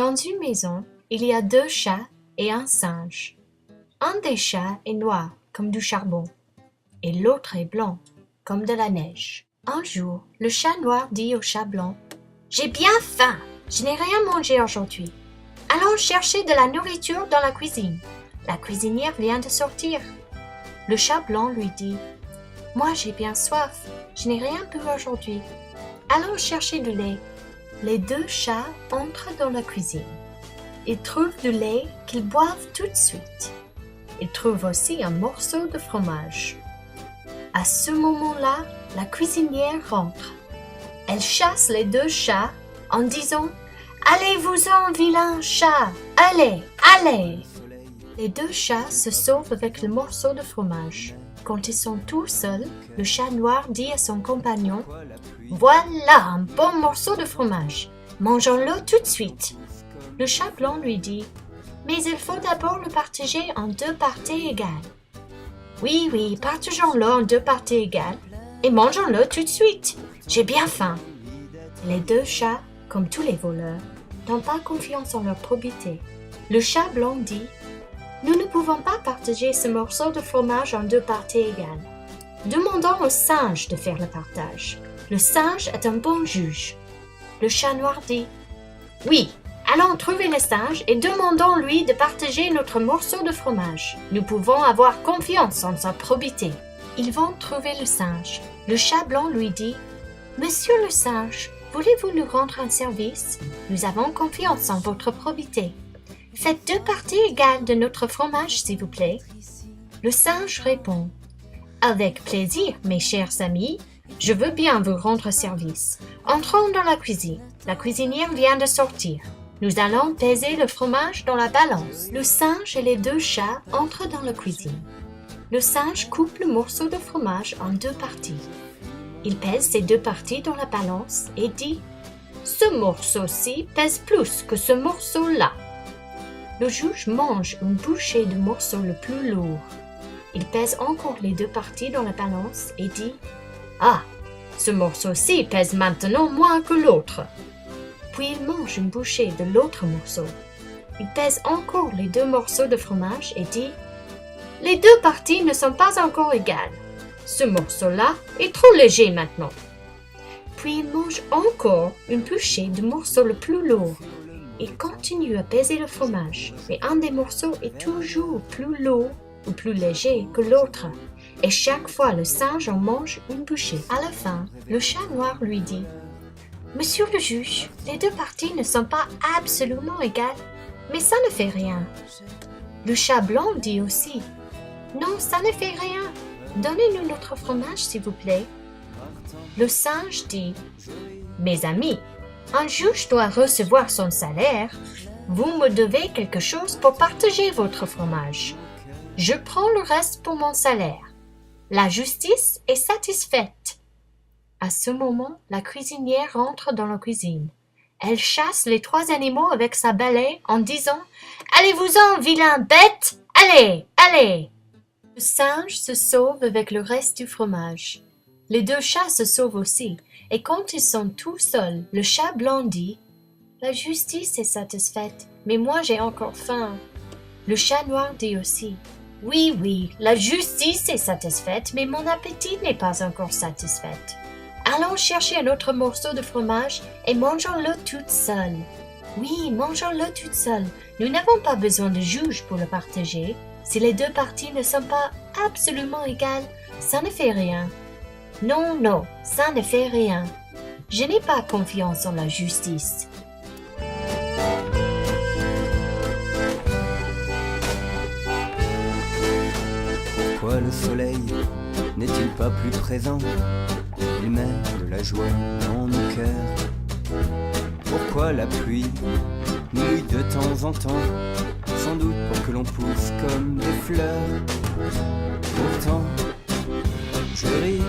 Dans une maison, il y a 2 chats et un singe. Un des chats est noir, comme du charbon, et l'autre est blanc, comme de la neige. Un jour, le chat noir dit au chat blanc: « J'ai bien faim, je n'ai rien mangé aujourd'hui. Allons chercher de la nourriture dans la cuisine. La cuisinière vient de sortir. » Le chat blanc lui dit: « Moi j'ai bien soif, je n'ai rien bu aujourd'hui. Allons chercher du lait. » Les 2 chats entrent dans la cuisine. Ils trouvent du lait qu'ils boivent tout de suite. Ils trouvent aussi un morceau de fromage. À ce moment-là, la cuisinière rentre. Elle chasse les 2 chats en disant: « Allez-vous-en, vilain chat! Allez, allez !» Les 2 chats se sauvent avec le morceau de fromage. Quand ils sont tous seuls, le chat noir dit à son compagnon: « Voilà un bon morceau de fromage. Mangeons-le tout de suite. » Le chat blanc lui dit: « Mais il faut d'abord le partager en 2 parties égales. » « Oui, partageons-le en 2 parties égales et mangeons-le tout de suite. J'ai bien faim. » Les 2 chats, comme tous les voleurs, n'ont pas confiance en leur probité. Le chat blanc dit: « Nous ne pouvons pas partager ce morceau de fromage en 2 parties égales. Demandons au singe de faire le partage. Le singe est un bon juge. » Le chat noir dit: « Oui, allons trouver le singe et demandons-lui de partager notre morceau de fromage. Nous pouvons avoir confiance en sa probité. » Ils vont trouver le singe. Le chat blanc lui dit: « Monsieur le singe, voulez-vous nous rendre un service? Nous avons confiance en votre probité. Faites 2 parties égales de notre fromage, s'il vous plaît. » Le singe répond: « Avec plaisir, mes chers amis. Je veux bien vous rendre service. Entrons dans la cuisine. La cuisinière vient de sortir. Nous allons peser le fromage dans la balance. » Le singe et les 2 chats entrent dans la cuisine. Le singe coupe le morceau de fromage en 2 parties. Il pèse ces 2 parties dans la balance et dit: « Ce morceau-ci pèse plus que ce morceau-là. » Le juge mange une bouchée du morceau le plus lourd. Il pèse encore les 2 parties dans la balance et dit: « Ah, ce morceau-ci pèse maintenant moins que l'autre. » Puis il mange une bouchée de l'autre morceau. Il pèse encore les 2 morceaux de fromage et dit: « Les 2 parties ne sont pas encore égales. Ce morceau-là est trop léger maintenant. » Puis il mange encore une bouchée du morceau le plus lourd. Il continue à peser le fromage, mais un des morceaux est toujours plus lourd ou plus léger que l'autre. Et chaque fois, le singe en mange une bouchée. À la fin, le chat noir lui dit: « Monsieur le juge, les 2 parties ne sont pas absolument égales, mais ça ne fait rien. » Le chat blanc dit aussi: « Non, ça ne fait rien. Donnez-nous notre fromage, s'il vous plaît. » Le singe dit: « Mes amis, un juge doit recevoir son salaire. Vous me devez quelque chose pour partager votre fromage. Je prends le reste pour mon salaire. La justice est satisfaite. » À ce moment, la cuisinière entre dans la cuisine. Elle chasse les 3 animaux avec sa balai en disant: « Allez-vous-en, vilain bête! Allez, allez !» Le singe se sauve avec le reste du fromage. Les 2 chats se sauvent aussi, et quand ils sont tous seuls, le chat blanc dit: « La justice est satisfaite, mais moi j'ai encore faim. » Le chat noir dit aussi: « Oui, la justice est satisfaite, mais mon appétit n'est pas encore satisfait. Allons chercher un autre morceau de fromage et mangeons-le toute seule. » Oui, mangeons-le toute seule. Nous n'avons pas besoin de juge pour le partager. Si les 2 parties ne sont pas absolument égales, ça ne fait rien. Non, ça ne fait rien. Je n'ai pas confiance en la justice. Pourquoi le soleil n'est-il pas plus présent? Il met de la joie dans nos cœurs. Pourquoi la pluie mouille de temps en temps? Sans doute pour que l'on pousse comme des fleurs. Pourtant, je ris